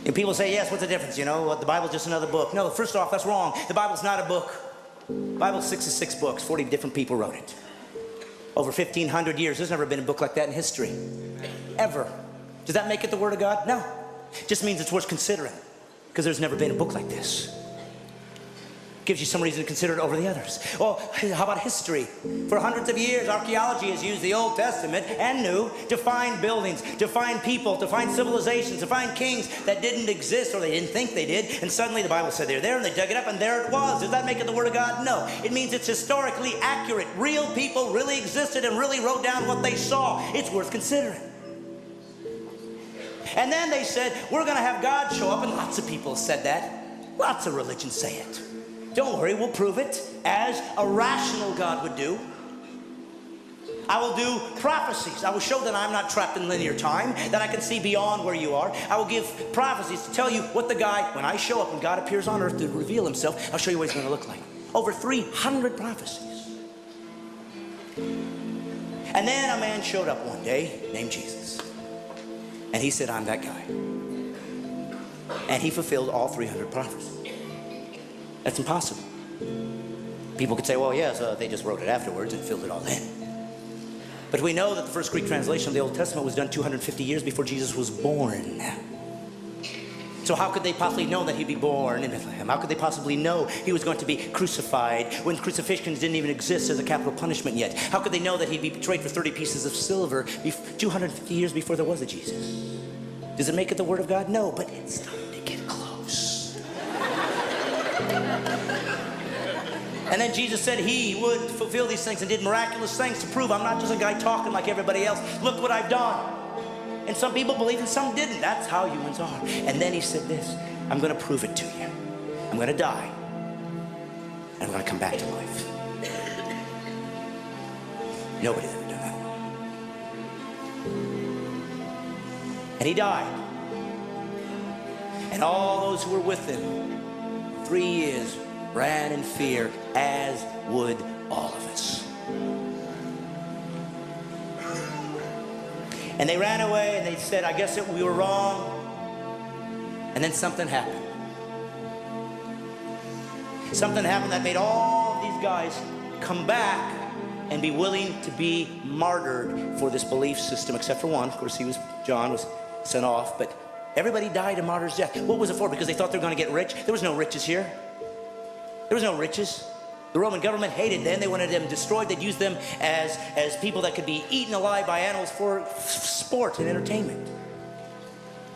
And people say, yes, what's the difference? You know, the Bible's just another book. No, first off, that's wrong. The Bible's not a book. The Bible's 66 books. 40 different people wrote it. Over 1,500 years. There's never been a book like that in history. Ever. Does that make it the Word of God? No. It just means it's worth considering. Because there's never been a book like this. Gives you some reason to consider it over the others. Well, how about history? For hundreds of years, archaeology has used the Old Testament and New to find buildings, to find people, to find civilizations, to find kings that didn't exist or they didn't think they did. And suddenly the Bible said they're there and they dug it up and there it was. Does that make it the Word of God? No. It means it's historically accurate. Real people really existed and really wrote down what they saw. It's worth considering. And then they said, we're going to have God show up. And lots of people said that. Lots of religions say it. Don't worry, we'll prove it as a rational God would do. I will do prophecies. I will show that I'm not trapped in linear time, that I can see beyond where you are. I will give prophecies to tell you what the guy, when I show up, when God appears on earth to reveal himself, I'll show you what he's going to look like. Over 300 prophecies. And then a man showed up one day named Jesus. And he said, I'm that guy. And he fulfilled all 300 prophecies. That's impossible. People could say, well, yes, they just wrote it afterwards and filled it all in. But we know that the first Greek translation of the Old Testament was done 250 years before Jesus was born. So how could they possibly know that he'd be born in Bethlehem? How could they possibly know he was going to be crucified when crucifixions didn't even exist as a capital punishment yet? How could they know that he'd be betrayed for 30 pieces of silver 250 years before there was a Jesus? Does it make it the Word of God? No, but it's starting to get close. And then Jesus said he would fulfill these things and did miraculous things to prove I'm not just a guy talking like everybody else. Look what I've done. And some people believed and some didn't. That's how humans are. And then he said this, I'm going to prove it to you. I'm going to die. And I'm going to come back to life. Nobody's ever done that. And he died. And all those who were with him 3 years ran in fear, as would all of us. And they ran away and they said, I guess we were wrong. And then something happened. Something happened that made all these guys come back and be willing to be martyred for this belief system, except for one. Of course, John was sent off, but everybody died a martyr's death. What was it for? Because they thought they were going to get rich? There was no riches here. There was no riches. The Roman government hated them. They wanted them destroyed. They'd use them as people that could be eaten alive by animals for sport and entertainment.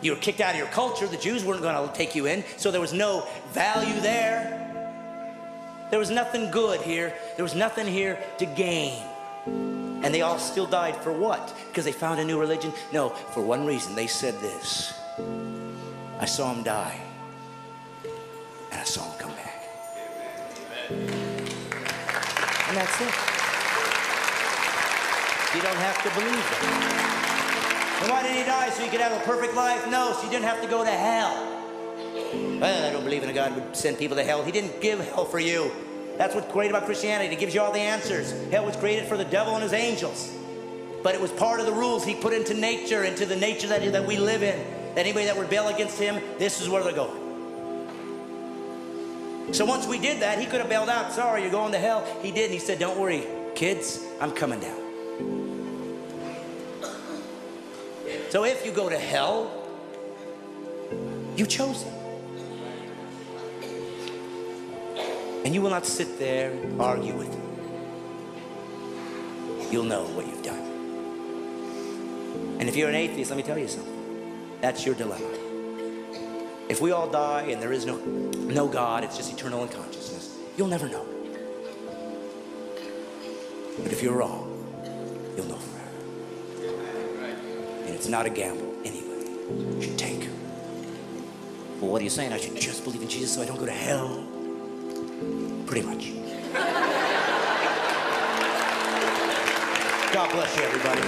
You were kicked out of your culture. The Jews weren't going to take you in, so there was no value there. There was nothing good here. There was nothing here to gain. And they all still died for what? Because they found a new religion? No, for one reason. They said this. I saw him die, and I saw him come back. And that's it. You don't have to believe it. And why did he die? So he could have a perfect life? No, so you didn't have to go to hell. Well, I don't believe in a God who would send people to hell. He didn't give hell for you. That's what's great about Christianity. It gives you all the answers. Hell was created for the devil and his angels. But it was part of the rules he put into nature, into the nature that we live in. That anybody that rebel against him, this is where they're going. So once we did that, he could have bailed out. Sorry, you're going to hell. He didn't. He said, don't worry, kids, I'm coming down. So if you go to hell, you chose it. And you will not sit there and argue with him. You'll know what you've done. And if you're an atheist, let me tell you something. That's your dilemma. If we all die and there is no God, it's just eternal unconsciousness, you'll never know. But if you're wrong, you'll know forever. And it's not a gamble anybody should take. Well, what are you saying? I should just believe in Jesus so I don't go to hell? Pretty much. God bless you, everybody.